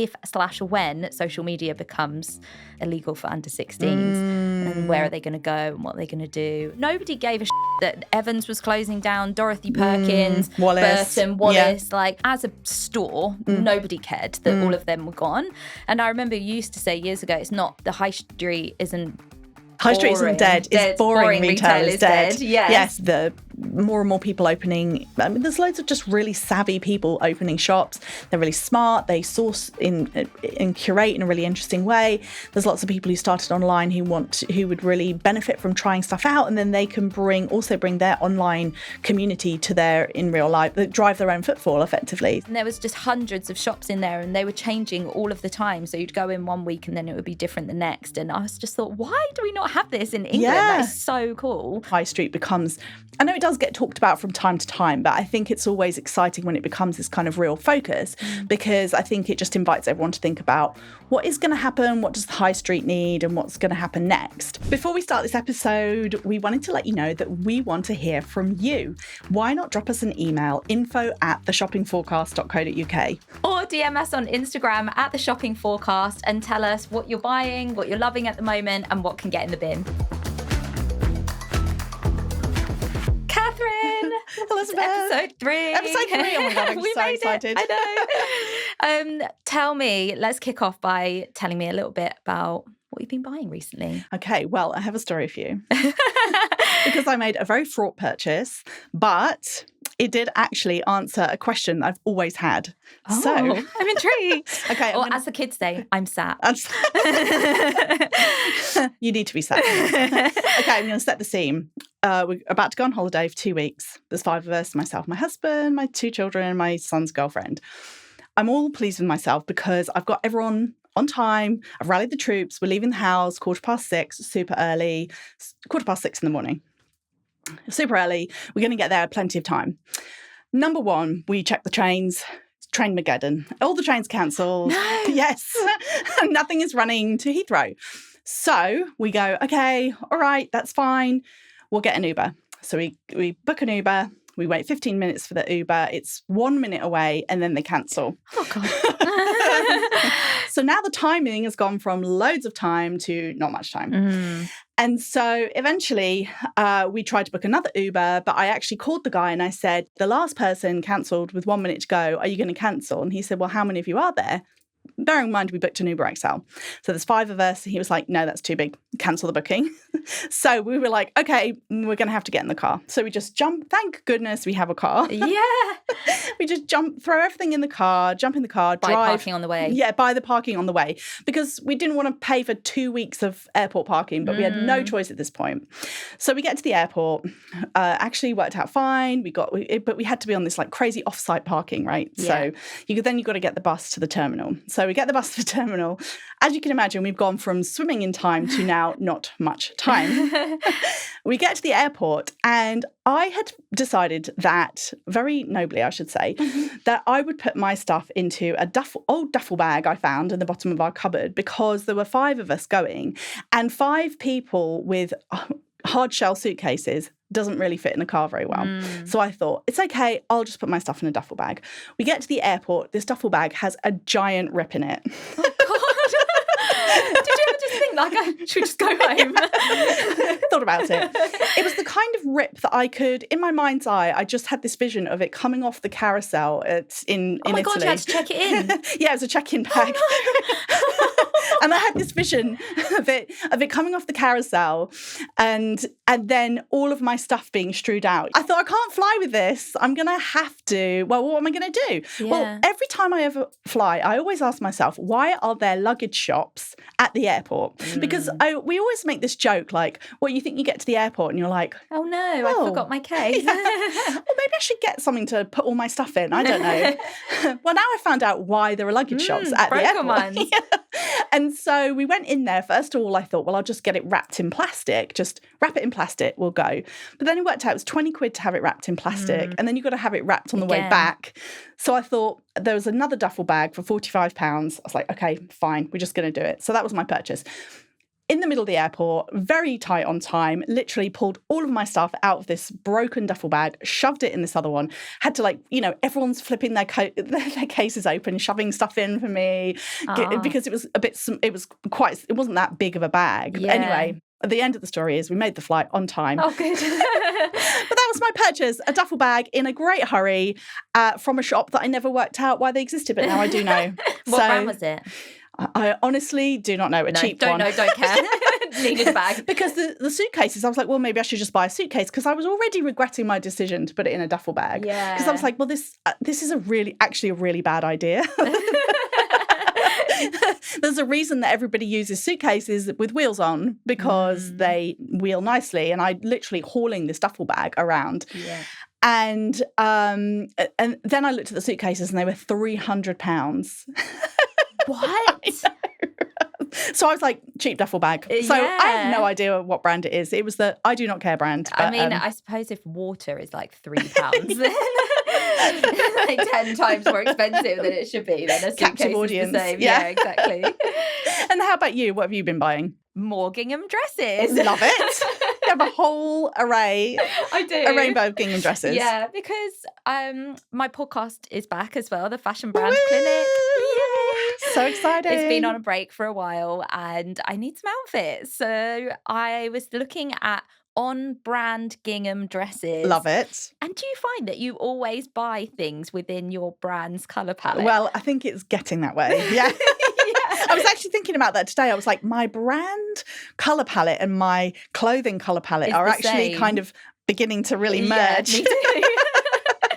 if/when social media becomes illegal for under 16s, and where are they going to go and what are they going to do? Nobody gave a that Evans was closing down, Dorothy Perkins, Wallace. Burton, Wallace. Like, as a store, nobody cared that all of them were gone. And I remember you used to say years ago, it's not, the high street isn't High Street isn't dead. It's boring retail is dead. Yes. The more and more people opening. I mean, there's loads of just really savvy people opening shops. They're really smart. They source and curate in a really interesting way. There's lots of people who started online who would really benefit from trying stuff out, and then they can bring their online community to their in real life. That drive their own footfall effectively. And there was just hundreds of shops in there, and they were changing all of the time. So you'd go in one week, and then it would be different the next. And I was just thought, why do we not have this in England? Yeah. That's so cool. High Street becomes, I know it does get talked about from time to time, but I think it's always exciting when it becomes this kind of real focus, because I think it just invites everyone to think about what is going to happen, what does the High Street need, and what's going to happen next. Before we start this episode, we wanted to let you know that we want to hear from you. Why not drop us an email, info@theshoppingforecast.co.uk. Or DM us on Instagram @theshoppingforecast and tell us what you're buying, what you're loving at the moment, and what can get in the bin. Catherine! Elizabeth! Episode 3. Episode 3. Oh my God, I'm so excited. I know. Tell me, let's kick off by telling me a little bit about what you've been buying recently. Okay, well, I have a story for you. Because I made a very fraught purchase, but it did actually answer a question that I've always had. Oh, so I'm intrigued. Okay, or as the kids say, I'm sat. You need to be sat. Okay, I'm going to set the scene. We're about to go on holiday for 2 weeks. There's 5 of us, myself, my husband, my 2 children, and my son's girlfriend. I'm all pleased with myself because I've got everyone on time. I've rallied the troops. We're leaving the house 6:15, super early, 6:15 in the morning. Super early. We're going to get there plenty of time. Number 1, we check the trains. Train Mageddon. All the trains cancelled. No. Yes. Nothing is running to Heathrow. So we go, okay, all right, that's fine. We'll get an Uber. So we book an Uber. We wait 15 minutes for the Uber. It's 1 minute away, and then they cancel. Oh, God. So now the timing has gone from loads of time to not much time. And so eventually we tried to book another Uber, but I actually called the guy and I said, the last person cancelled with 1 minute to go. Are you going to cancel? And he said, well, how many of you are there? Bearing in mind, we booked an Uber XL. So there's 5 of us. He was like, no, that's too big. Cancel the booking. So we were like, okay, we're going to have to get in the car. So we just jump. Thank goodness we have a car. Yeah. We just throw everything in the car, jump in the car, Buy drive. parking on the way. Yeah, buy the parking on the way. Because we didn't want to pay for 2 weeks of airport parking, but we had no choice at this point. So we get to the airport. Actually worked out fine. But we had to be on this like crazy off-site parking, right? Yeah. So you've got to get the bus to the terminal. So we get the bus to the terminal. As you can imagine, we've gone from swimming in time to now not much time. We get to the airport and I had decided that, very nobly I should say, that I would put my stuff into a old duffel bag I found in the bottom of our cupboard, because there were 5 of us going, and 5 people with hard shell suitcases doesn't really fit in a car very well. So I thought, it's okay, I'll just put my stuff in a duffel bag. We get to the airport, this duffel bag has a giant rip in it. Oh, God. Did you ever just think, like, should we just go home? Thought about it. It was the kind of rip that I could, in my mind's eye, I just had this vision of it coming off the carousel in Italy. Oh my God, you had to check it in. Yeah, it was a check-in bag. Oh, no. And I had this vision of it coming off the carousel and then all of my stuff being strewed out. I thought, I can't fly with this. I'm going to have to, well, what am I going to do? Yeah. Well, every time I ever fly, I always ask myself, why are there luggage shops at the airport? Because we always make this joke, like, well, you think you get to the airport and you're like, oh, no, I forgot my case. Well, maybe I should get something to put all my stuff in. I don't know. Well, now I found out why there are luggage shops at the airport. Ones. Yeah. And so we went in there. First of all, I thought, well, I'll just get it wrapped in plastic. Just wrap it in plastic, we'll go. But then it worked out it was 20 quid to have it wrapped in plastic. And then you've got to have it wrapped on the way back. So I thought there was another duffel bag for £45. I was like, okay, fine, we're just going to do it. So that was my purchase. in the middle of the airport, very tight on time, literally pulled all of my stuff out of this broken duffel bag, shoved it in this other one, had to everyone's flipping their cases open, shoving stuff in for me because it wasn't that big of a bag. Yeah. But anyway, at the end of the story is we made the flight on time. Oh, good. But that was my purchase, a duffel bag in a great hurry from a shop that I never worked out why they existed, but now I do know. What brand was it? I honestly do not know. Cheap one. Don't care. Needed a bag. Because the suitcases, I was like, well, maybe I should just buy a suitcase, because I was already regretting my decision to put it in a duffel bag. Yeah. Because I was like, well, this is a really bad idea. There's a reason that everybody uses suitcases with wheels on, because they wheel nicely. And I literally hauling this duffel bag around. Yeah. And then I looked at the suitcases and they were £300. What? So I was like, cheap duffle bag. So I have no idea what brand it is. It was the I Do Not Care brand. But, I mean, I suppose if water is like £3, then like 10 times more expensive than it should be, then a suitcase is the same. Yeah, exactly. And how about you? What have you been buying? More gingham dresses. Love it. You have a whole array. I do. A rainbow of gingham dresses. Yeah, because my podcast is back as well, the Fashion Brand Clinic. Yay! So exciting. It's been on a break for a while and I need some outfits. So I was looking at on-brand gingham dresses. Love it. And do you find that you always buy things within your brand's colour palette? Well, I think it's getting that way. Yeah. I was actually thinking about that today. I was like, my brand colour palette and my clothing colour palette are actually kind of beginning to really merge. Yeah, me too.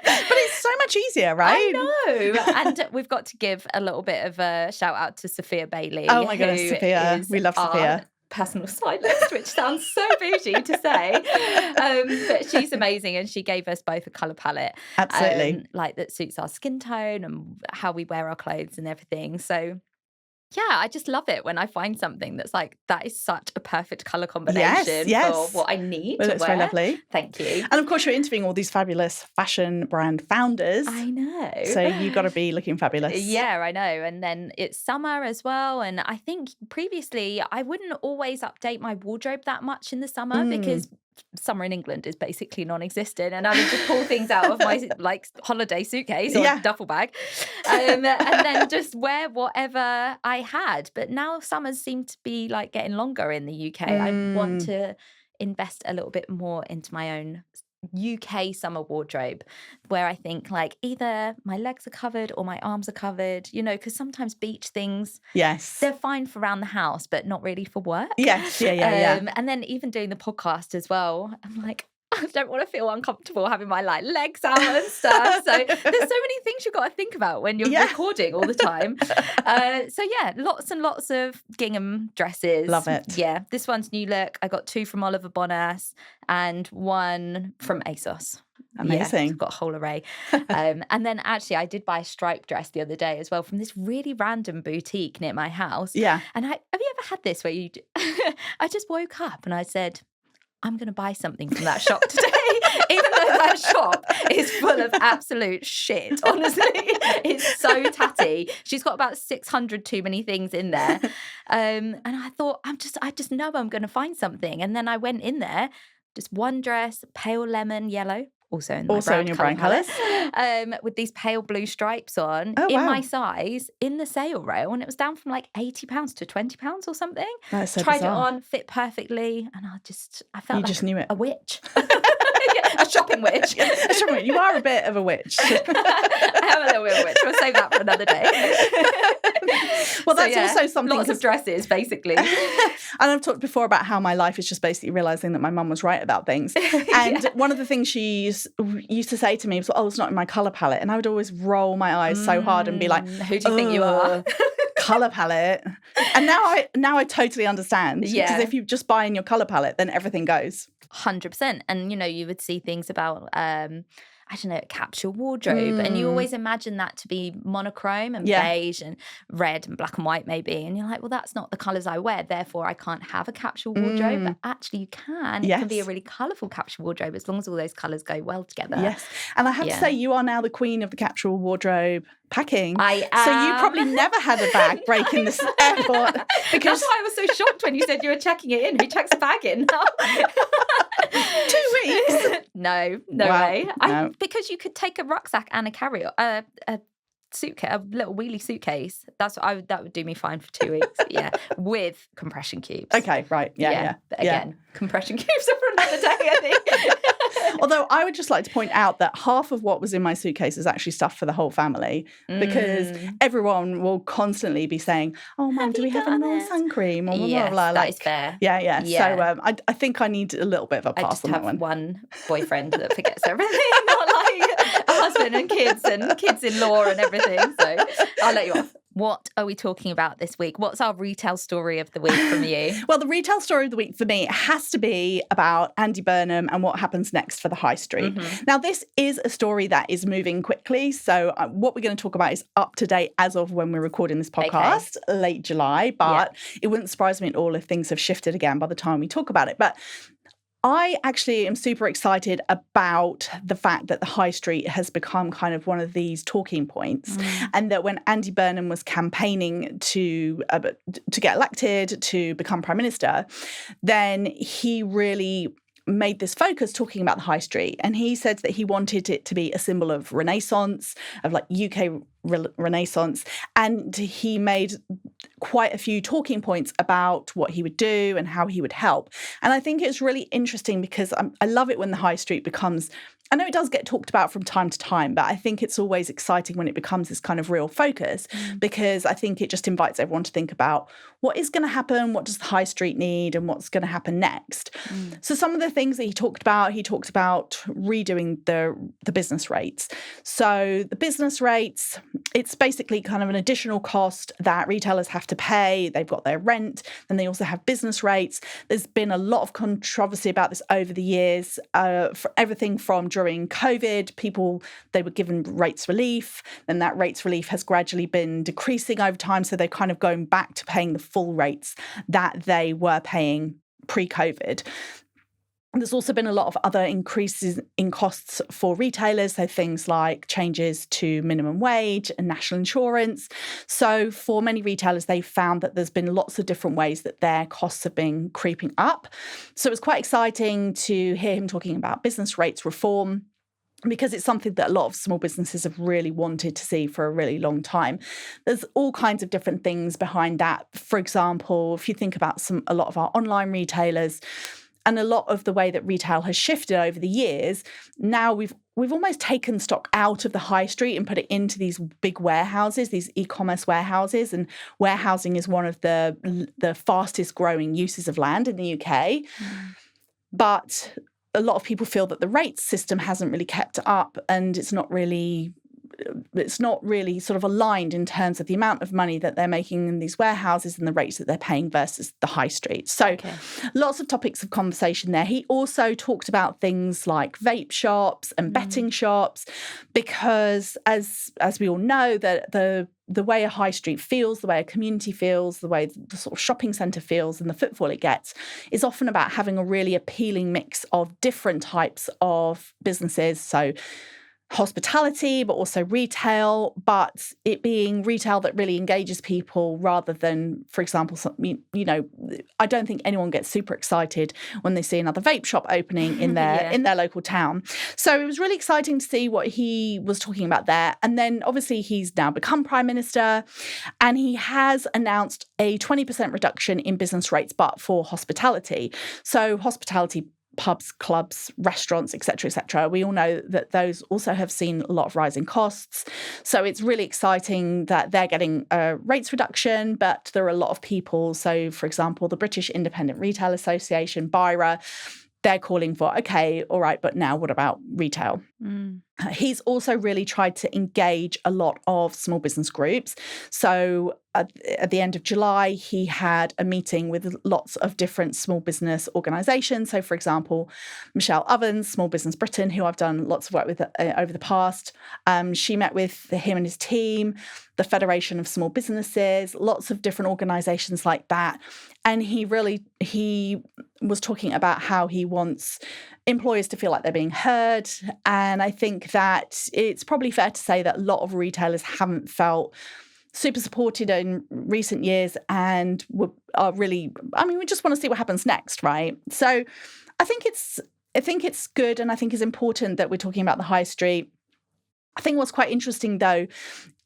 But it's so much easier, right? I know. And we've got to give a little bit of a shout out to Sophia Bailey. Oh my goodness, Sophia. We love Sophia. Personal stylist, which sounds so bougie to say, but she's amazing, and she gave us both a colour palette, absolutely, that suits our skin tone and how we wear our clothes and everything. So yeah, I just love it when I find something that's like, that is such a perfect colour combination for what I need to wear. It's very lovely. Thank you. And of course, you're interviewing all these fabulous fashion brand founders. I know. So you've got to be looking fabulous. Yeah, I know. And then it's summer as well. And I think previously I wouldn't always update my wardrobe that much in the summer because summer in England is basically non-existent, and I would just pull things out of my holiday suitcase or duffel bag and then just wear whatever I had. But now summers seem to be like getting longer in the UK. I want to invest a little bit more into my own UK summer wardrobe, where I think like either my legs are covered or my arms are covered, because sometimes beach things, they're fine for around the house, but not really for work. Yes, yeah. And then even doing the podcast as well, I'm like, I don't want to feel uncomfortable having my legs out and stuff. So there's so many things you've got to think about when you're recording all the time. So yeah, lots and lots of gingham dresses. Love it. Yeah, this one's new look. I got 2 from Oliver Bonas and 1 from ASOS. Amazing. Yeah, I've got a whole array. And then actually I did buy a striped dress the other day as well from this really random boutique near my house. Yeah. And have you ever had this where I just woke up and I said, I'm going to buy something from that shop today, even though that shop is full of absolute shit, honestly. It's so tatty. She's got about 600 too many things in there. And I thought, I just know I'm going to find something. And then I went in there, just one dress, pale lemon yellow, also in your brown colours, with these pale blue stripes on, my size, in the sale rail, and it was down from like £80 to £20 or something. That's so Tried bizarre. it on, fit perfectly, and I felt you just knew it. A witch. A shopping witch. A shopping witch. You are a bit of a witch. I am a little bit of a witch. We'll save that for another day. Well, that's also something. Lots of dresses, basically. And I've talked before about how my life is just basically realising that my mum was right about things. And one of the things she used to say to me was, oh, it's not in my colour palette. And I would always roll my eyes so hard and be like, who do you think you are? Colour palette. And now I totally understand. Yeah. Because if you just buy in your colour palette, then everything goes. 100%. And, you would see things about, I I don't know, a capsule wardrobe. And you always imagine that to be monochrome and beige and red and black and white maybe. And you're like, well, that's not the colours I wear, therefore I can't have a capsule wardrobe. But actually you can. It can be a really colourful capsule wardrobe as long as all those colours go well together. Yes. And I have to say, you are now the queen of the capsule wardrobe packing. I am. So you probably never had a bag break in this airport. Because that's why I was so shocked when you said you were checking it in. Who checks a bag in? 2 weeks? No way. No. Because you could take a rucksack and a carry-on, a suitcase, a little wheelie suitcase. That would do me fine for 2 weeks. With compression cubes. Okay, right. Yeah. But again, compression cubes are for another day, I think. Although I would just like to point out that half of what was in my suitcase is actually stuff for the whole family, because everyone will constantly be saying, "Oh, Mum, do we have any more sun cream?" Or yes, blah, blah. That is fair. Yeah. So I think I need a little bit of a pass on that one. One boyfriend that forgets everything, not like a husband and kids-in-law and everything. So I'll let you off. What are we talking about this week? What's our retail story of the week from you? Well, the retail story of the week for me has to be about Andy Burnham and what happens next for the high street. Now, this is a story that is moving quickly. So what we're going to talk about is up to date as of when we're recording this podcast, late July. But it wouldn't surprise me at all if things have shifted again by the time we talk about it. But I actually am super excited about the fact that the high street has become kind of one of these talking points, and that when Andy Burnham was campaigning to get elected to become Prime Minister, then he really made this focus talking about the high street. And he said that he wanted it to be a symbol of Renaissance, of like UK Renaissance. And he made quite a few talking points about what he would do and how he would help. And I think it's really interesting because I love it when the high street becomes, I know it does get talked about from time to time, but I think it's always exciting when it becomes this kind of real focus, because I think it just invites everyone to think about what is going to happen, what does the high street need, and what's going to happen next. So some of the things that he talked about redoing the business rates. So the business rates, it's basically kind of an additional cost that retailers have to pay. They've got their rent, then they also have business rates. There's been a lot of controversy about this over the years, for everything from during COVID, they were given rates relief, and that rates relief has gradually been decreasing over time. So they're kind of going back to paying the full rates that they were paying pre-COVID. There's also been a lot of other increases in costs for retailers, so things like changes to minimum wage and national insurance. So for many retailers, they've found that there's been lots of different ways that their costs have been creeping up. So it was quite exciting to hear him talking about business rates reform, because it's something that a lot of small businesses have really wanted to see for a really long time. There's all kinds of different things behind that. For example, if you think about a lot of our online retailers, and a lot of the way that retail has shifted over the years, now we've almost taken stock out of the high street and put it into these big warehouses, these e-commerce warehouses. And warehousing is one of the fastest growing uses of land in the UK. But a lot of people feel that the rates system hasn't really kept up, and it's not really sort of aligned in terms of the amount of money that they're making in these warehouses and the rates that they're paying versus the high street. So lots of topics of conversation there. He also talked about things like vape shops and betting shops, because as we all know, that the way a high street feels, the way a community feels, the way the sort of shopping centre feels and the footfall it gets is often about having a really appealing mix of different types of businesses. So hospitality, but also retail, but it being retail that really engages people rather than, for example, I don't think anyone gets super excited when they see another vape shop opening in their local town. So it was really exciting to see what he was talking about there. And then obviously he's now become Prime Minister, and he has announced a 20% reduction in business rates, but for hospitality. So hospitality, pubs, clubs, restaurants, etc. We all know that those also have seen a lot of rising costs. So it's really exciting that they're getting a rates reduction, but there are a lot of people. So, for example, the British Independent Retail Association, BIRA, they're calling for, okay, all right, but now what about retail? He's also really tried to engage a lot of small business groups. So at the end of July, he had a meeting with lots of different small business organisations. So, for example, Michelle Ovens, Small Business Britain, who I've done lots of work with over the past, she met with him and his team, the Federation of Small Businesses, lots of different organisations like that. And he was talking about how he wants employers to feel like they're being heard. And I think that it's probably fair to say that a lot of retailers haven't felt super supported in recent years and are really, we just want to see what happens next, right? So I think it's good, and I think it's important that we're talking about the high street. I think what's quite interesting, though,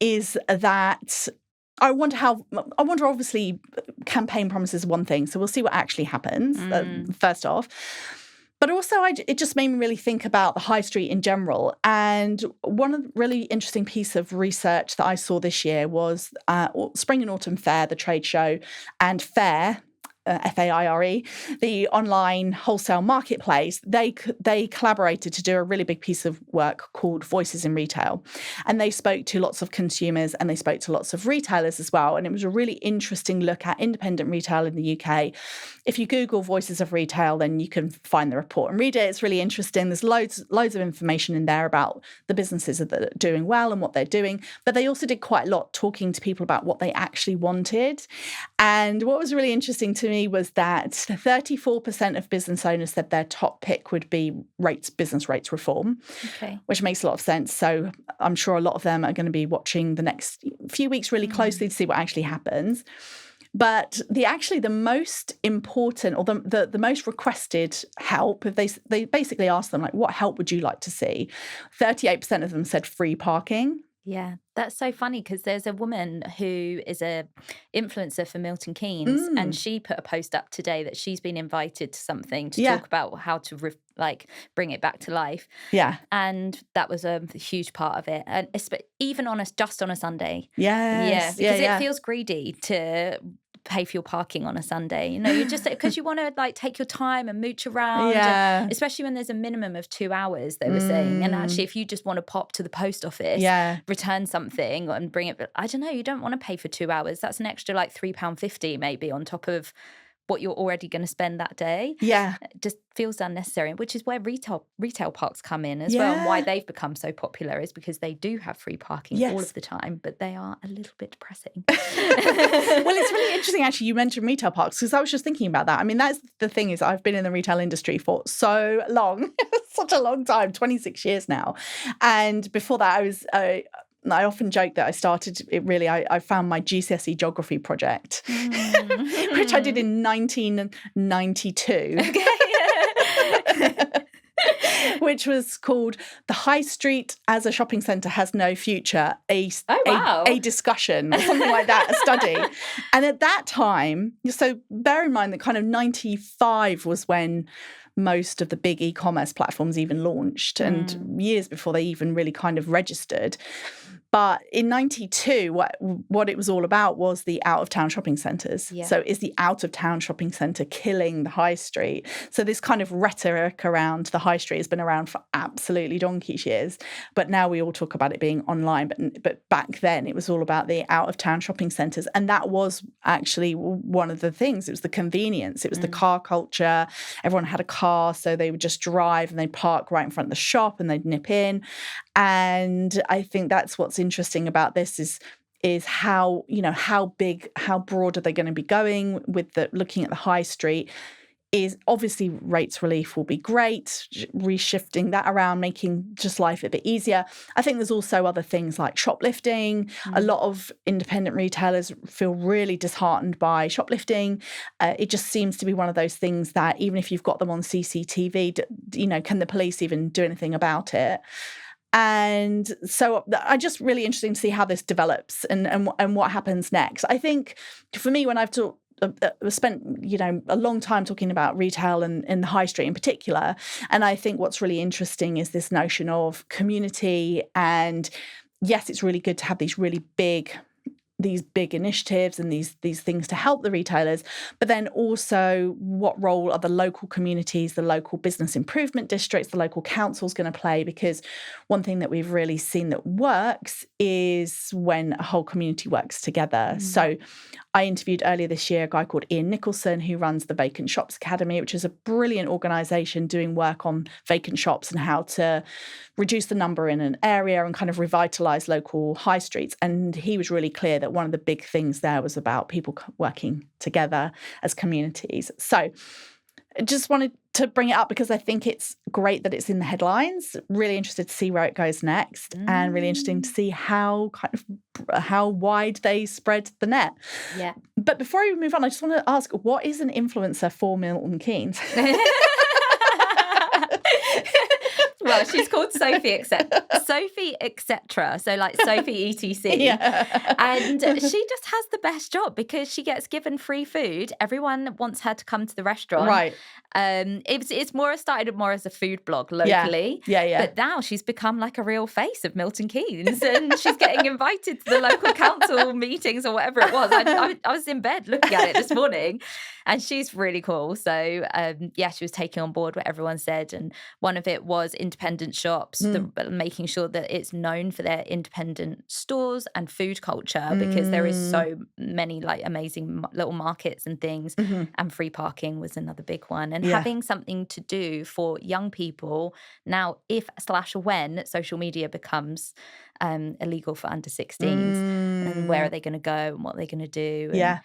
is that I wonder, obviously, campaign promises one thing, so we'll see what actually happens, first off. But also, it just made me really think about the high street in general. And one of the really interesting piece of research that I saw this year was Spring and Autumn Fair, the trade show, and Fair, FAIRE, the online wholesale marketplace. They collaborated to do a really big piece of work called Voices in Retail. And they spoke to lots of consumers and they spoke to lots of retailers as well. And it was a really interesting look at independent retail in the UK. If you Google Voices of Retail, then you can find the report and read it. It's really interesting. There's loads of information in there about the businesses that are doing well and what they're doing. But they also did quite a lot talking to people about what they actually wanted. And what was really interesting to me was that 34% of business owners said their top pick would be business rates reform, which makes a lot of sense. So I'm sure a lot of them are going to be watching the next few weeks really closely to see what actually happens. But the most important, or the most requested help, if they basically asked them, like, what help would you like to see? 38% of them said free parking. Yeah, that's so funny because there's a woman who is a influencer for Milton Keynes, and she put a post up today that she's been invited to something to talk about how to bring it back to life. Yeah, and that was a huge part of it, and even just on a Sunday. Yes. Because it feels greedy to pay for your parking on a Sunday. You're just because you want to take your time and mooch around, and especially when there's a minimum of 2 hours, they were saying. And actually, if you just want to pop to the post office, return something and bring it, I don't know, you don't want to pay for 2 hours. That's an extra £3.50 maybe on top of what you're already going to spend that day. It just feels unnecessary, which is where retail parks come in as well, and why they've become so popular is because they do have free parking all of the time, but they are a little bit depressing. Well, it's really interesting actually you mentioned retail parks, because I was just thinking about that. I mean, that's the thing, is I've been in the retail industry for so long, such a long time, 26 years now. And before that I often joke that I started it really, I found my GCSE geography project, which I did in 1992. Which was called The High Street as a Shopping Centre Has No Future, a discussion, or something like that, a study. And at that time, so bear in mind that kind of 95 was when most of the big e-commerce platforms even launched, and years before they even really kind of registered. But in 92, what it was all about was the out-of-town shopping centres. So is the out-of-town shopping centre killing the high street? So this kind of rhetoric around the high street has been around for absolutely donkey's years. But now we all talk about it being online. But back then, it was all about the out-of-town shopping centres. And that was actually one of the things. It was the convenience. It was the car culture. Everyone had a car, so they would just drive and they'd park right in front of the shop and they'd nip in. And I think that's what's interesting about this is how broad are they going to be going with looking at the high street. Is obviously rates relief will be great, reshifting that around, making just life a bit easier. I think there's also other things like shoplifting. A lot of independent retailers feel really disheartened by shoplifting. It just seems to be one of those things that even if you've got them on CCTV, can the police even do anything about it? And so I just really interesting to see how this develops and what happens next. I think for me, when I've spent a long time talking about retail and the high street in particular, and I think what's really interesting is this notion of community. And yes, it's really good to have these really big these big initiatives and these things to help the retailers, but then also what role are the local communities, the local business improvement districts, the local councils going to play? Because one thing that we've really seen that works is when a whole community works together. So I interviewed earlier this year a guy called Ian Nicholson, who runs the Vacant Shops Academy, which is a brilliant organisation doing work on vacant shops and how to reduce the number in an area and kind of revitalise local high streets. And he was really clear that one of the big things there was about people working together as communities. So I just wanted to bring it up because I think it's great that it's in the headlines. Really interested to see where it goes next, and really interesting to see how wide they spread the net. Yeah. But before we move on, I just want to ask, what is an influencer for Milton Keynes? Well, she's called Sophie Etc. So like Sophie ETC. Yeah. And she just has the best job because she gets given free food. Everyone wants her to come to the restaurant. Right. It's started more as a food blog locally. Yeah. But now she's become like a real face of Milton Keynes, and she's getting invited to the local council meetings or whatever it was. I was in bed looking at it this morning, and she's really cool. So she was taking on board what everyone said, and one of it was independent shops, making sure that it's known for their independent stores and food culture, because there is so many like amazing little markets and things, and free parking was another big one, and having something to do for young people now if/when social media becomes illegal for under 16s, and where are they going to go and what are they going to do. And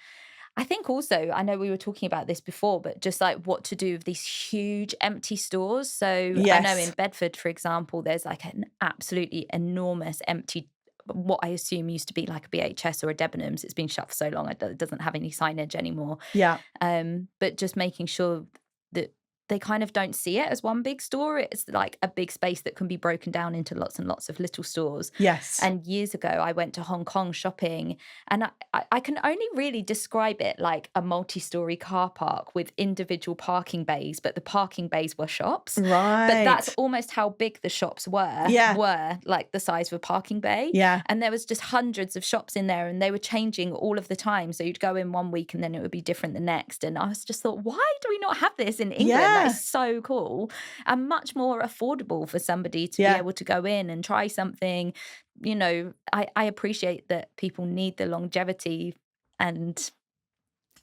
I think also, I know we were talking about this before, but just like what to do with these huge empty stores. So I know in Bedford, for example, there's like an absolutely enormous empty, what I assume used to be like a BHS or a Debenhams. It's been shut for so long, it doesn't have any signage anymore. Yeah. But just making sure that they kind of don't see it as one big store. It's like a big space that can be broken down into lots and lots of little stores. Yes. And years ago, I went to Hong Kong shopping, and I can only really describe it like a multi-story car park with individual parking bays, but the parking bays were shops. Right. But that's almost how big the shops were. Yeah. Were like the size of a parking bay. Yeah. And there was just hundreds of shops in there, and they were changing all of the time. So you'd go in one week and then it would be different the next. And I was just thought, why do we not have this in England? Yeah. That is so cool and much more affordable for somebody to be able to go in and try something. You know, I appreciate that people need the longevity and,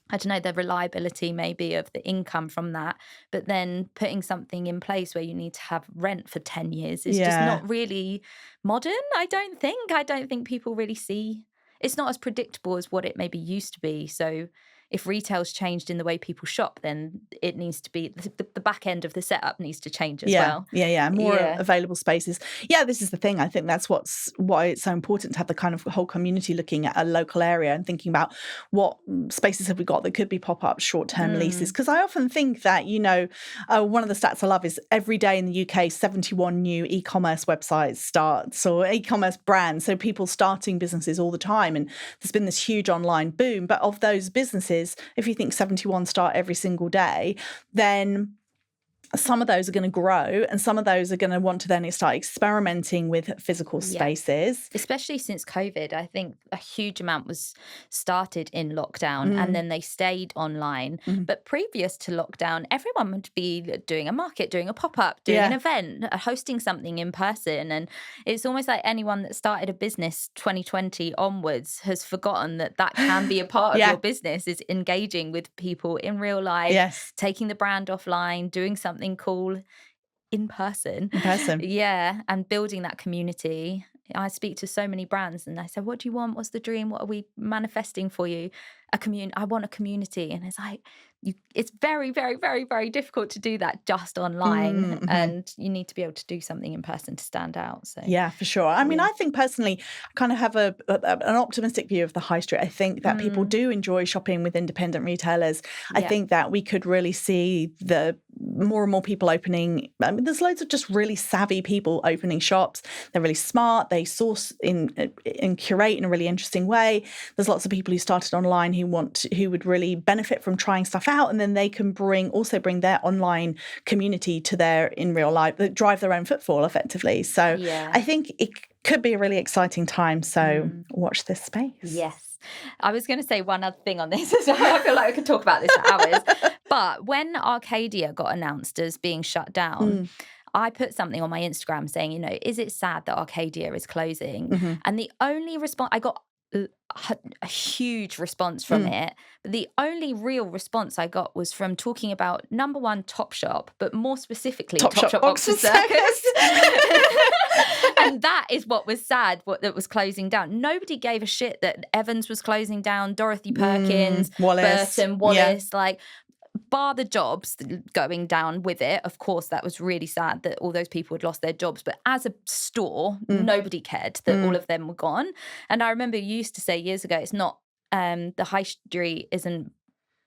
I don't know, the reliability maybe of the income from that. But then putting something in place where you need to have rent for 10 years is just not really modern, I don't think people really see. It's not as predictable as what it maybe used to be. So if retail's changed in the way people shop, then it needs to be, the back end of the setup needs to change as well. More available spaces. Yeah, this is the thing. I think that's why it's so important to have the kind of whole community looking at a local area and thinking about what spaces have we got that could be pop-up short-term leases. Because I often think that, one of the stats I love is every day in the UK, 71 new e-commerce websites starts, or e-commerce brands. So people starting businesses all the time. And there's been this huge online boom. But of those businesses, if you think 71 start every single day, then some of those are going to grow, and some of those are going to want to then start experimenting with physical spaces. Especially since COVID, I think a huge amount was started in lockdown and then they stayed online. But previous to lockdown, everyone would be doing a market, doing a pop-up, doing an event, hosting something in person. And it's almost like anyone that started a business 2020 onwards has forgotten that can be a part of your business, is engaging with people in real life, taking the brand offline, doing something cool in person. And building that community. I speak to so many brands and I say, what do you want? What's the dream? What are we manifesting for you? I want a community. And it's like, it's very, very, very, very difficult to do that just online. And you need to be able to do something in person to stand out. So yeah, for sure. I mean, I think personally, I kind of have an optimistic view of the high street. I think that people do enjoy shopping with independent retailers. I think that we could really see the more and more people opening. I mean, there's loads of just really savvy people opening shops. They're really smart. They source and curate in a really interesting way. There's lots of people who started online who would really benefit from trying stuff out, and then they can bring their online community to their in real life, drive their own footfall effectively. So I think it could be a really exciting time. So watch this space. Yes. I was going to say one other thing on this as well. I feel like I could talk about this for hours. But when Arcadia got announced as being shut down, I put something on my Instagram saying, you know, is it sad that Arcadia is closing? And the only response, I got a huge response from it, but the only real response I got was from talking about, number one, Topshop, but more specifically Topshop Oxford Circus. And that is what was sad, that was closing down. Nobody gave a shit that Evans was closing down, Dorothy Perkins, Burton, Wallace, like, bar the jobs going down with it. Of course, that was really sad that all those people had lost their jobs. But as a store, nobody cared that all of them were gone. And I remember you used to say years ago, it's not the high street isn't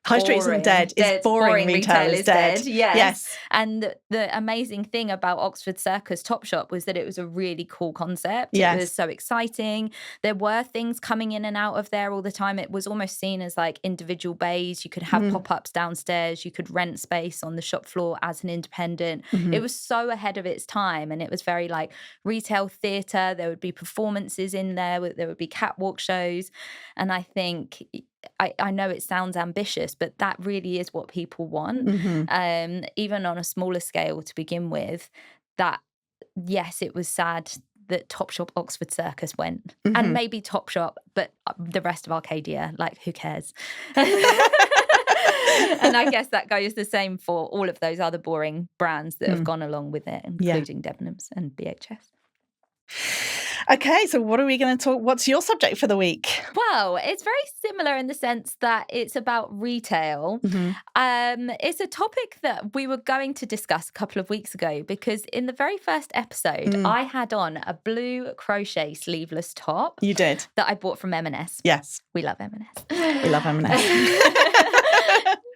High Street isn't dead. It's boring retail is dead. Yes. And the amazing thing about Oxford Circus Topshop was that it was a really cool concept. Yes. It was so exciting. There were things coming in and out of there all the time. It was almost seen as like individual bays. You could have pop-ups downstairs. You could rent space on the shop floor as an independent. It was so ahead of its time. And it was very like retail theatre. There would be performances in there. There would be catwalk shows. And I think... I know it sounds ambitious, but that really is what people want. Even on a smaller scale to begin with, that, yes, it was sad that Topshop Oxford Circus went. And maybe Topshop, but the rest of Arcadia, like, who cares? And I guess that goes the same for all of those other boring brands that have gone along with it, including Debenhams and BHS. Okay, so what are we going to talk? What's your subject for the week? Well, it's very similar in the sense that it's about retail. It's a topic that we were going to discuss a couple of weeks ago because in the very first episode, I had on a blue crochet sleeveless top. You did. That I bought from M&S. Yes. We love M&S. We love M&S.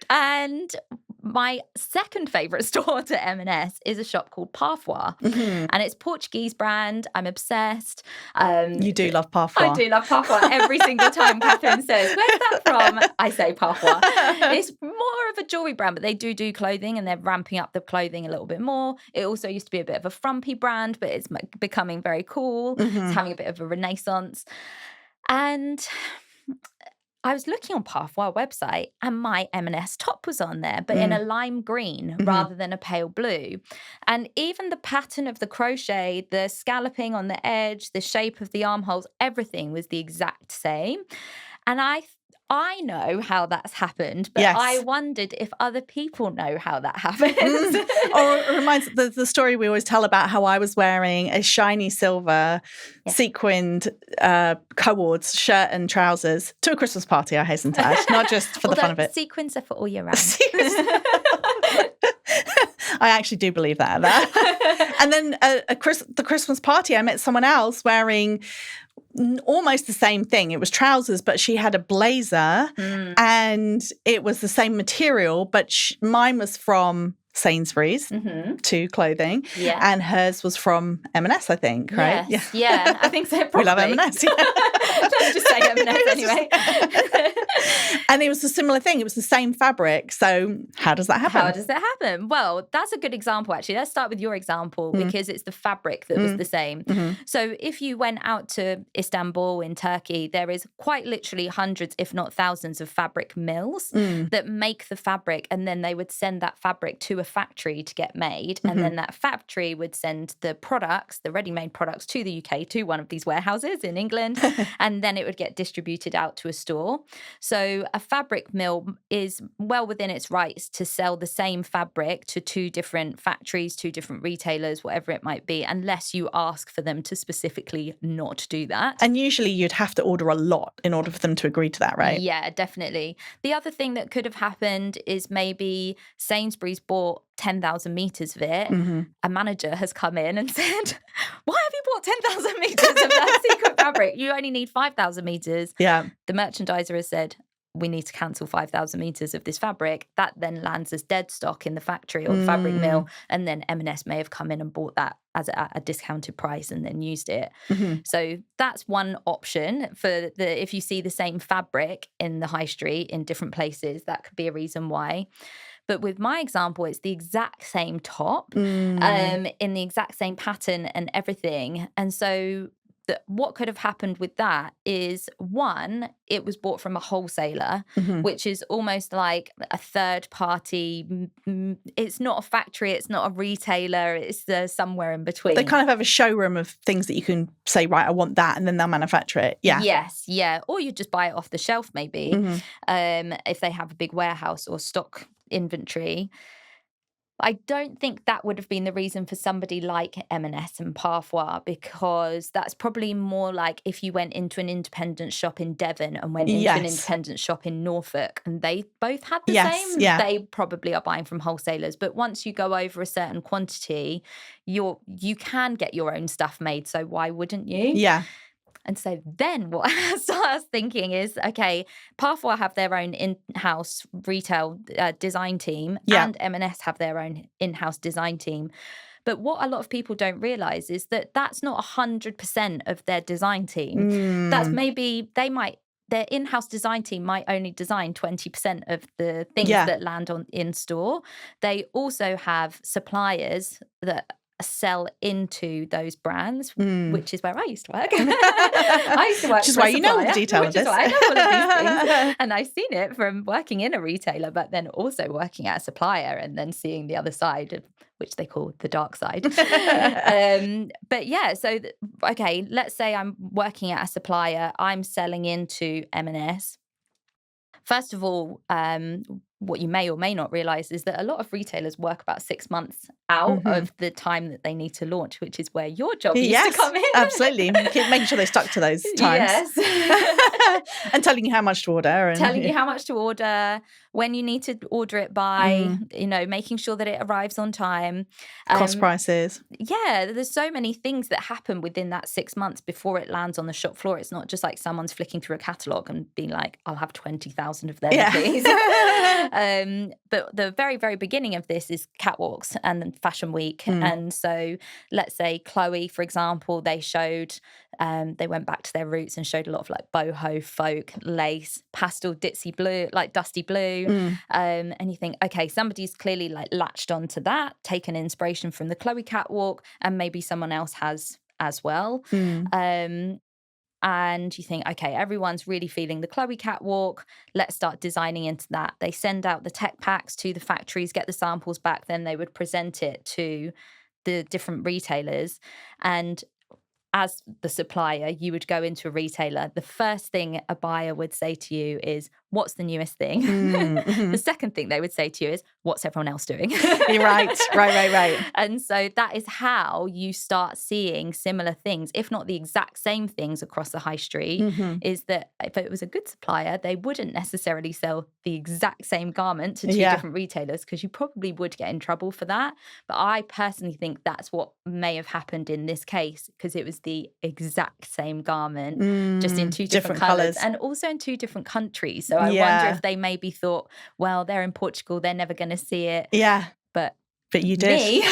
And my second favourite store to M&S is a shop called Parfois. And it's Portuguese brand. I'm obsessed. You do love Parfois. I do love Parfois. Every single time Catherine says, where's that from? I say Parfois. It's more of a jewellery brand, but they do clothing and they're ramping up the clothing a little bit more. It also used to be a bit of a frumpy brand, but it's becoming very cool. It's having a bit of a renaissance. And... I was looking on Parfois website and my M&S top was on there, but in a lime green rather than a pale blue. And even the pattern of the crochet, the scalloping on the edge, the shape of the armholes, everything was the exact same. And I know how that's happened, but I wondered if other people know how that happens. Or it reminds the story we always tell about how I was wearing a shiny silver sequined cowards shirt and trousers to a Christmas party, I hasten to add, not just for the fun of it. Sequins are for all year round. I actually do believe that. And then the Christmas party, I met someone else wearing almost the same thing. It was trousers, but she had a blazer and it was the same material, but mine was from Sainsbury's to clothing and hers was from M&S, I think, right? Yes. Yeah, I think so. Probably. We love M&S. Let's just say M&S anyway. And it was a similar thing. It was the same fabric. So how does that happen? How does that happen? Well, that's a good example, actually. Let's start with your example because it's the fabric that was the same. So if you went out to Istanbul in Turkey, there is quite literally hundreds, if not thousands, of fabric mills that make the fabric, and then they would send that fabric to a factory to get made. And then that factory would send the products, the ready-made products, to the UK, to one of these warehouses in England. And then it would get distributed out to a store. So a fabric mill is well within its rights to sell the same fabric to two different factories, two different retailers, whatever it might be, unless you ask for them to specifically not do that. And usually you'd have to order a lot in order for them to agree to that, right? Yeah, definitely. The other thing that could have happened is maybe Sainsbury's bought 10,000 metres of it. A manager has come in and said, why have you bought 10,000 metres of that secret fabric? You only need 5,000 metres. Yeah. The merchandiser has said, we need to cancel 5,000 metres of this fabric. That then lands as dead stock in the factory or fabric mill. And then M&S may have come in and bought that as a discounted price and then used it. So that's one option for if you see the same fabric in the high street in different places, that could be a reason why. But with my example, it's the exact same top in the exact same pattern and everything. And so what could have happened with that is, one, it was bought from a wholesaler, which is almost like a third party. It's not a factory, it's not a retailer, it's somewhere in between. They kind of have a showroom of things that you can say, right, I want that, and then they'll manufacture it. Yeah. Yes, yeah. Or you just buy it off the shelf, maybe, if they have a big warehouse or stock inventory. I don't think that would have been the reason for somebody like M&S and Parfois, because that's probably more like if you went into an independent shop in Devon and went into an independent shop in Norfolk and they both had the same, they probably are buying from wholesalers. But once you go over a certain quantity, you can get your own stuff made. So why wouldn't you? Yeah. And so then what I started thinking is, okay, Parfois have their own in-house retail design team, and M&S have their own in-house design team. But what a lot of people don't realise is that that's not 100% of their design team. That's maybe their in-house design team might only design 20% of the things that land in store. They also have suppliers that sell into those brands, which is where I used to work. I used to work, which is why you know all the detail of this. Which is why I know all of these things, and I've seen it from working in a retailer, but then also working at a supplier, and then seeing the other side of which they call the dark side. But yeah, so okay, let's say I'm working at a supplier. I'm selling into M&S. First of all, what you may or may not realise is that a lot of retailers work about 6 months out of the time that they need to launch, which is where your job used to come in. Absolutely. Making sure they stuck to those times. Yes. And telling you how much to order. Telling you how much to order, when you need to order it by, making sure that it arrives on time. Cost prices. Yeah, there's so many things that happen within that 6 months before it lands on the shop floor. It's not just like someone's flicking through a catalogue and being like, I'll have 20,000 of them, please. But the very, very beginning of this is catwalks and then Fashion Week. And so let's say Chloe, for example, they showed, they went back to their roots and showed a lot of like boho, folk, lace, pastel, ditzy blue, like dusty blue. And you think, okay, somebody's clearly like latched onto that, taken inspiration from the Chloe catwalk, and maybe someone else has as well. And you think, okay, everyone's really feeling the Chloe catwalk. Let's start designing into that. They send out the tech packs to the factories, get the samples back. Then they would present it to the different retailers. And as the supplier, you would go into a retailer. The first thing a buyer would say to you is, what's the newest thing? The second thing they would say to you is, what's everyone else doing? You're right. Right. And so that is how you start seeing similar things, if not the exact same things across the high street, is that if it was a good supplier, they wouldn't necessarily sell the exact same garment to two different retailers, because you probably would get in trouble for that. But I personally think that's what may have happened in this case, because it was the exact same garment, just in two different colours, and also in two different countries. So I wonder if they maybe thought, well, they're in Portugal, they're never going to see it. Yeah. But you did. Me,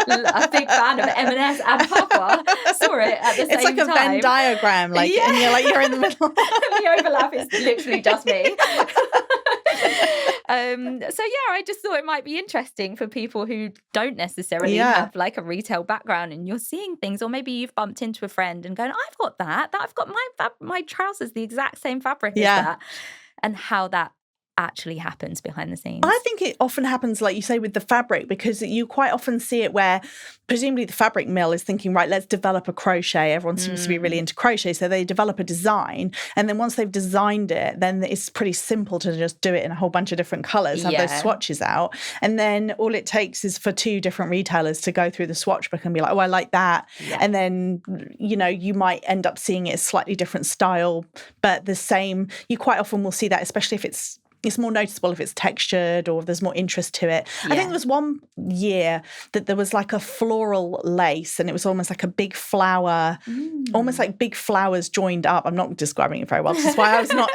a big fan of M&S and Parfois, saw it at the same time. It's like a Venn diagram, and you're in the middle. The overlap is literally just me. So I just thought it might be interesting for people who don't necessarily have like a retail background, and you're seeing things, or maybe you've bumped into a friend and going, I've got that. I've got my trousers the exact same fabric as that, and how that actually happens behind the scenes. I think it often happens, like you say, with the fabric, because you quite often see it where presumably the fabric mill is thinking, right, let's develop a crochet. Everyone seems to be really into crochet. So they develop a design. And then once they've designed it, then it's pretty simple to just do it in a whole bunch of different colours, have those swatches out. And then all it takes is for two different retailers to go through the swatch book and be like, oh, I like that. Yeah. And then, you might end up seeing it slightly different style, but the same. You quite often will see that, especially if it's more noticeable if it's textured or if there's more interest to it. Yeah. I think there was one year that there was like a floral lace, and it was almost like a big flower, almost like big flowers joined up. I'm not describing it very well. This is why I was not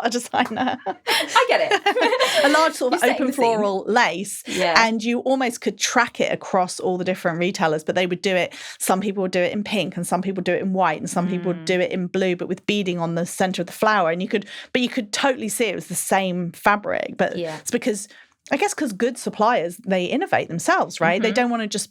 a designer. I get it. A large sort of open floral lace. Yeah. And you almost could track it across all the different retailers, but they would do it. Some people would do it in pink, and some people do it in white, and some people would do it in blue, but with beading on the center of the flower. And you could totally see it was the same fabric. But it's because, I guess, because good suppliers, they innovate themselves, right? They don't want to just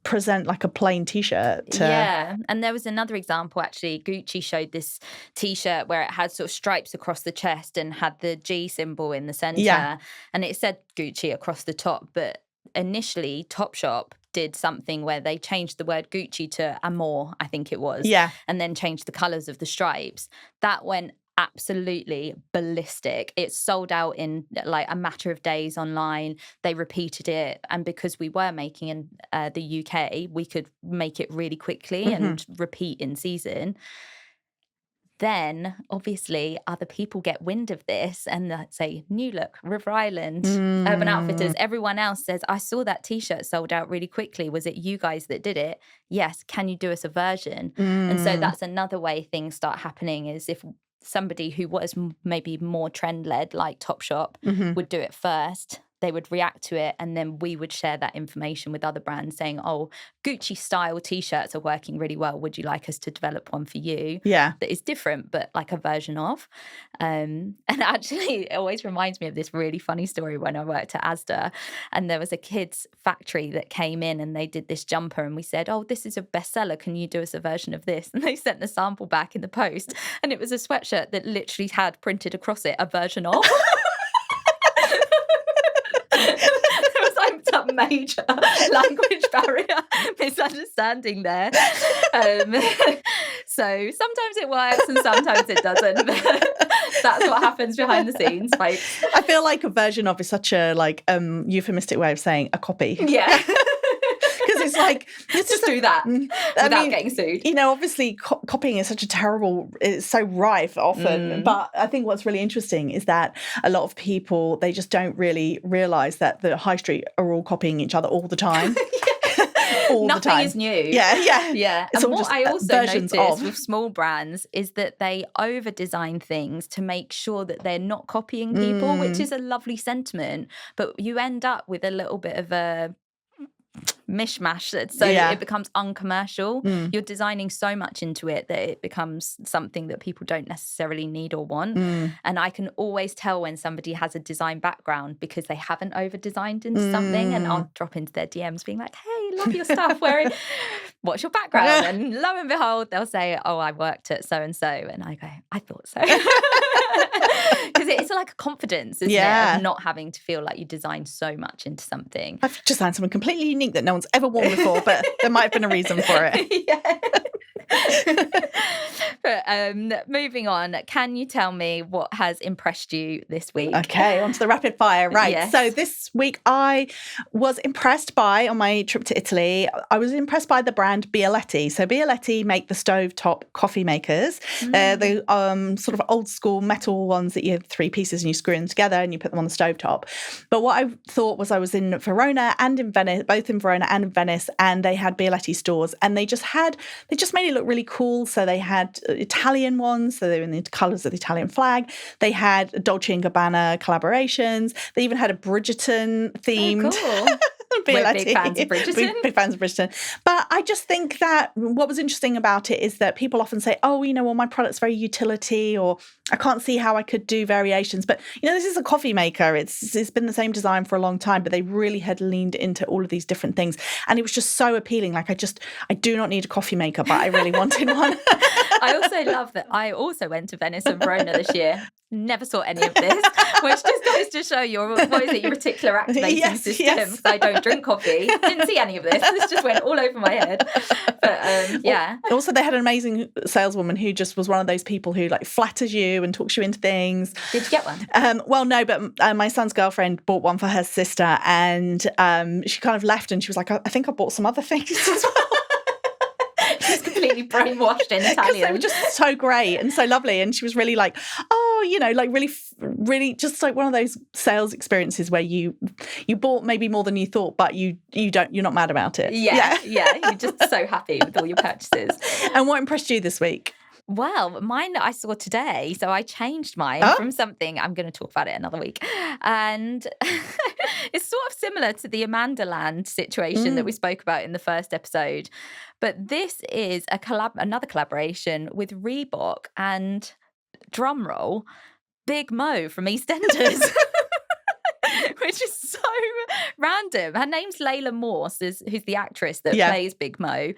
present like a plain t-shirt to... Yeah, and there was another example actually. Gucci showed this t-shirt where it had sort of stripes across the chest and had the G symbol in the center, and it said Gucci across the top, but initially Topshop did something where they changed the word Gucci to Amour, I think it was, and then changed the colors of the stripes. That went absolutely ballistic. It sold out in like a matter of days online. They repeated it, and because we were making in the UK, we could make it really quickly and repeat in season. Then obviously other people get wind of this and say New Look, River Island, Urban Outfitters, everyone else says, I saw that t-shirt sold out really quickly. Was it you guys that did it? Yes. Can you do us a version? And so that's another way things start happening, is if somebody who was maybe more trend-led like Topshop would do it first, they would react to it, and then we would share that information with other brands saying, oh, Gucci style t-shirts are working really well. Would you like us to develop one for you? That is different, but like a version of. And actually, it always reminds me of this really funny story when I worked at Asda, and there was a kids factory that came in and they did this jumper, and we said, oh, this is a bestseller. Can you do us a version of this? And they sent the sample back in the post, and it was a sweatshirt that literally had printed across it a version of. Some major language barrier misunderstanding there. So sometimes it works and sometimes it doesn't. That's what happens behind the scenes, folks. I feel like a version of is such a euphemistic way of saying a copy. Yeah. Because it's like, let's just do that without getting sued. You know, obviously copying is such a terrible, it's so rife often. But I think what's really interesting is that a lot of people, they just don't really realise that the high street are all copying each other all the time. All Nothing the time. is new. Yeah. And what I also noticed with small brands is that they over-design things to make sure that they're not copying people, which is a lovely sentiment. But you end up with a little bit of a mishmash, so it becomes uncommercial. You're designing so much into it that it becomes something that people don't necessarily need or want. And I can always tell when somebody has a design background because they haven't over designed into something, and I'll drop into their DMs being like, hey, love your stuff, what's your background? And lo and behold, they'll say, oh, I worked at so and so, and I go, I thought so. Because it's like a confidence, isn't it, of not having to feel like you designed so much into something. I've designed something completely unique that no one's ever worn before, but there might have been a reason for it. But moving on, can you tell me what has impressed you this week? Okay, on to the rapid fire. Right. Yes. So this week I was impressed by, on my trip to Italy, I was impressed by the brand Bialetti. So Bialetti make the stovetop coffee makers. They're the sort of old school metal ones that you have three pieces and you screw them together and you put them on the stovetop. But what I thought was I was in Verona and in Venice, both in Verona and in Venice, and they had Bialetti stores, and they just made it look really cool. So they had Italian ones, so they were in the colours of the Italian flag. They had Dolce & Gabbana collaborations. They even had a Bridgerton themed. Oh, cool. We're big fans of Bridgerton. Big fans of Bridgerton. But I just think that what was interesting about it is that people often say, oh, my product's very utility, or I can't see how I could do variations. But, this is a coffee maker. It's been the same design for a long time, but they really had leaned into all of these different things. And it was just so appealing. Like, I do not need a coffee maker, but I really wanted one. I also love that I also went to Venice and Verona this year. Never saw any of this, which just goes to show your reticular activating system. Yes. I don't drink coffee. Didn't see any of this. This just went all over my head. But yeah. Also, they had an amazing saleswoman who just was one of those people who flatters you and talks you into things. Did you get one? Well, no, but my son's girlfriend bought one for her sister, and she kind of left, and she was like, I think I bought some other things as well. She's completely brainwashed in Italian. Because they were just so great and so lovely. And she was really like, really just like one of those sales experiences where you bought maybe more than you thought, but you're not mad about it. Yeah. You're just so happy with all your purchases. And what impressed you this week? Well, mine that I saw today, so I changed mine from something, I'm going to talk about it another week, and it's sort of similar to the Amanda Land situation that we spoke about in the first episode, but this is another collaboration with Reebok and, drumroll, Big Mo from EastEnders. which is so random. Her name's Layla Morse, who's the actress that plays Big Mo.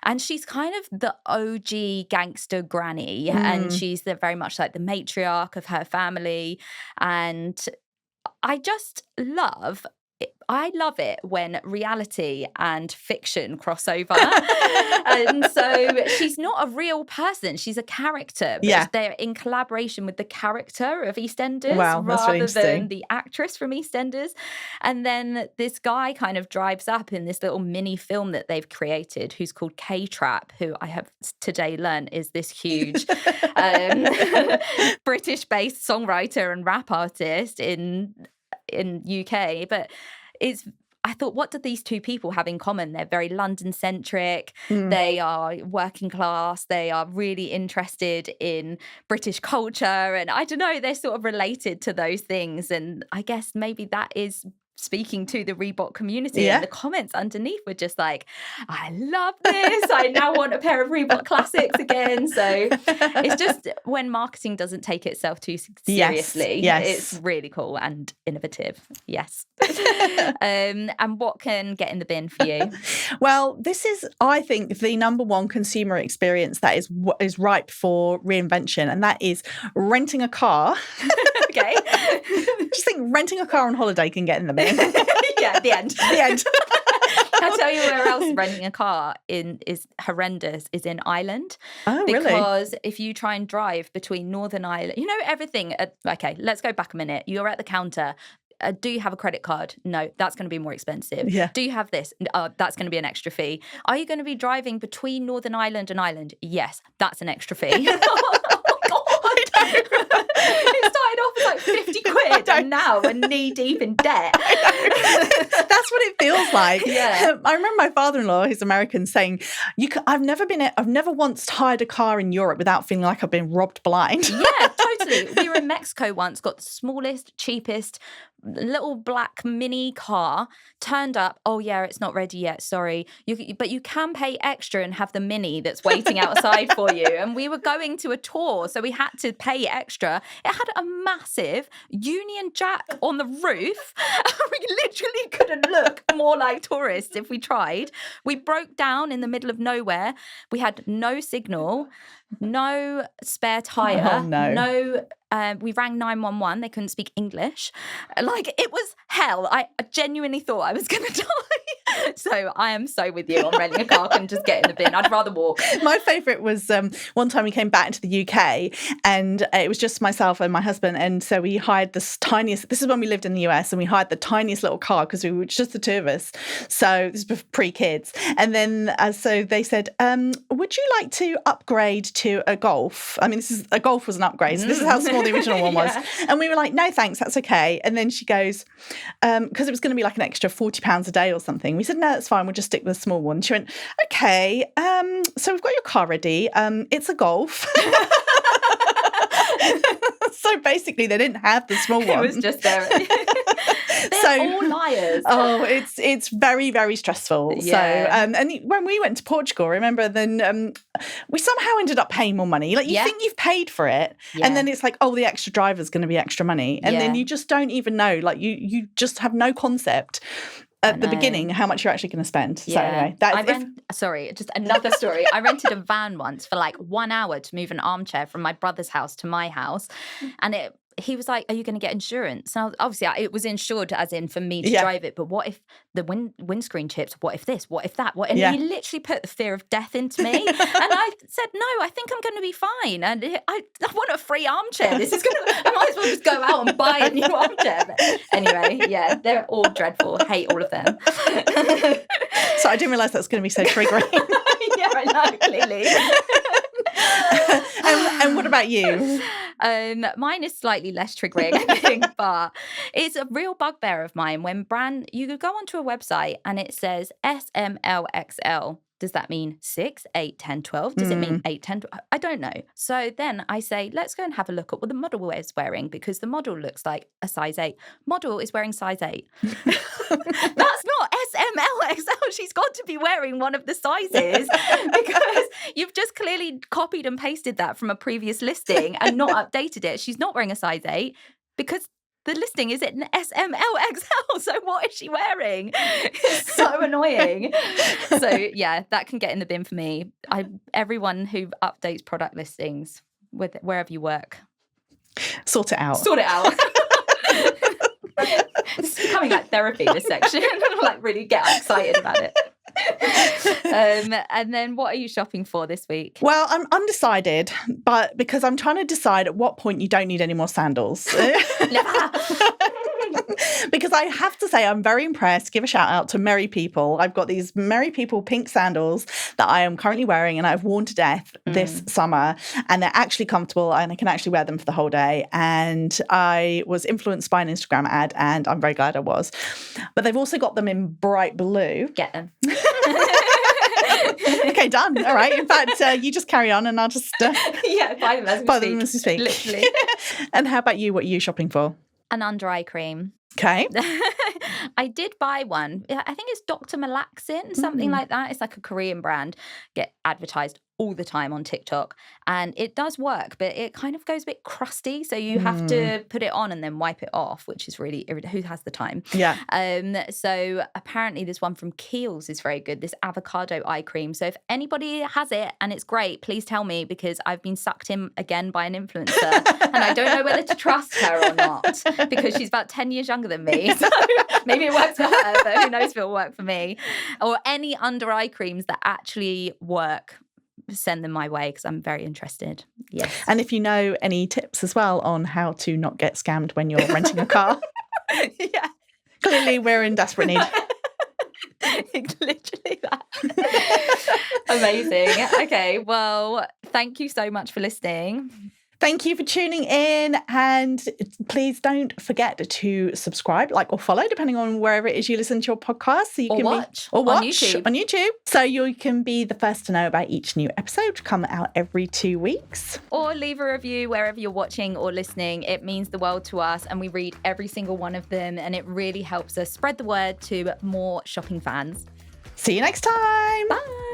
And she's kind of the OG gangster granny. And she's very much like the matriarch of her family. And I love it when reality and fiction cross over. And so she's not a real person. She's a character. But they're in collaboration with the character of EastEnders rather than the actress from EastEnders. And then this guy kind of drives up in this little mini film that they've created who's called K-Trap, who I have today learned is this huge British-based songwriter and rap artist in UK. But I thought, what do these two people have in common? They're very London-centric. They are working class. They are really interested in British culture. And I don't know, they're sort of related to those things. And I guess maybe that is speaking to the Reebok community. And the comments underneath were just like, I love this. I now want a pair of Reebok classics again. So it's just when marketing doesn't take itself too seriously, it's really cool and innovative. Yes. And what can get in the bin for you? Well, this is, I think, the number one consumer experience that is ripe for reinvention, and that is renting a car. Okay. Just think renting a car on holiday can get in the bin. Yeah, the end. The end. I'll tell you where else renting a car is horrendous, is in Ireland. Oh, really? Because if you try and drive between Northern Ireland, everything. Okay, let's go back a minute. You're at the counter. Do you have a credit card? No, that's going to be more expensive. Yeah. Do you have this? That's going to be an extra fee. Are you going to be driving between Northern Ireland and Ireland? Yes, that's an extra fee. It started off as like 50 quid and now we're knee deep in debt. That's what it feels like. Yeah. I remember my father-in-law, who's American, saying, I've never once hired a car in Europe without feeling like I've been robbed blind. Yeah, totally. We were in Mexico once, got the smallest, cheapest little black mini car, turned up. Oh yeah, it's not ready yet, sorry. But you can pay extra and have the mini that's waiting outside for you. And we were going to a tour, so we had to pay extra. It had a massive Union Jack on the roof. We literally couldn't look more like tourists if we tried. We broke down in the middle of nowhere. We had no signal, no spare tyre, we rang 911. They couldn't speak English. Like, it was hell. I genuinely thought I was going to die. So I am so with you on renting a car and just get in the bin. I'd rather walk. My favourite was one time we came back to the UK and it was just myself and my husband. And so we hired this is when we lived in the US, and we hired the tiniest little car because we were just the two of us. So this was pre-kids. And then so they said, would you like to upgrade to a Golf? I mean, a Golf was an upgrade. So this is how small the original one was. And we were like, no, thanks, that's okay. And then she goes, because it was going to be like an extra £40 a day or something. We said, no, that's fine. We'll just stick with the small one. She went, okay, so we've got your car ready. It's a Golf. So basically they didn't have the small one. It was just there. They're all liars. Oh, it's very, very stressful. Yeah. So, and when we went to Portugal, remember, then we somehow ended up paying more money. Like, you think you've paid for it, and then it's like, oh, the extra driver's going to be extra money. And then you just don't even know. Like, you just have no concept at the beginning how much you're actually going to spend. Yeah. So anyway, sorry, just another story. I rented a van once for like 1 hour to move an armchair from my brother's house to my house. And he was like, are you going to get insurance? And obviously, it was insured as in for me to drive it. But what if the windscreen chips? What if this? What if that? And he literally put the fear of death into me. And I said, no, I think I'm going to be fine. And I want a free armchair. I might as well just go out and buy a new armchair. But anyway, they're all dreadful. I hate all of them. So I didn't realise that was going to be so triggering. Yeah, I know, clearly. And what about you? Mine is slightly less triggering, I think, but it's a real bugbear of mine when you could go onto a website and it says SMLXL. Does that mean 6, 8, 10, 12? Does it mean 8, 10, 12? I don't know. So then I say, let's go and have a look at what the model is wearing, because the model looks like a size 8. Model is wearing size 8. That's not SMLXL. She's got to be wearing one of the sizes, because you've just clearly copied and pasted that from a previous listing and not updated it. She's not wearing a size 8 because the listing is it an SMLXL? So what is she wearing? It's so annoying. So yeah, that can get in the bin for me. Everyone who updates product listings with wherever you work, sort it out. Sort it out. This is becoming like therapy, this section. Like really get excited about it. And then what are you shopping for this week? Well, I'm undecided, but because I'm trying to decide at what point you don't need any more sandals. Because I have to say I'm very impressed. Give a shout out to Merry People. I've got these Merry People pink sandals that I am currently wearing and I've worn to death this summer, and they're actually comfortable and I can actually wear them for the whole day. And I was influenced by an Instagram ad and I'm very glad I was. But they've also got them in bright blue. Get them. Okay, done. All right. In fact, you just carry on and I'll just buy them as we speak. Literally. And how about you? What are you shopping for? An under eye cream. Okay. I did buy one. I think it's Dr. Malaxin, something like that. It's like a Korean brand. Get advertised all the time on TikTok. And it does work, but it kind of goes a bit crusty. So you have to put it on and then wipe it off, which is really irritating. Who has the time? Yeah. So apparently this one from Kiehl's is very good, this avocado eye cream. So if anybody has it and it's great, please tell me, because I've been sucked in again by an influencer and I don't know whether to trust her or not, because she's about 10 years younger than me. So maybe it works for her, but who knows if it'll work for me. Or any under eye creams that actually work, send them my way because I'm very interested. Yes. And if you know any tips as well on how to not get scammed when you're renting a car. Yeah. Clearly we're in desperate need. Literally that. Amazing. Okay, well, thank you so much for listening. Thank you for tuning in, and please don't forget to subscribe, like, or follow, depending on wherever it is you listen to your podcast. So you or can watch on YouTube, so you can be the first to know about each new episode. Come out every 2 weeks. Or leave a review wherever you're watching or listening. It means the world to us, and we read every single one of them, and it really helps us spread the word to more shopping fans. See you next time. Bye.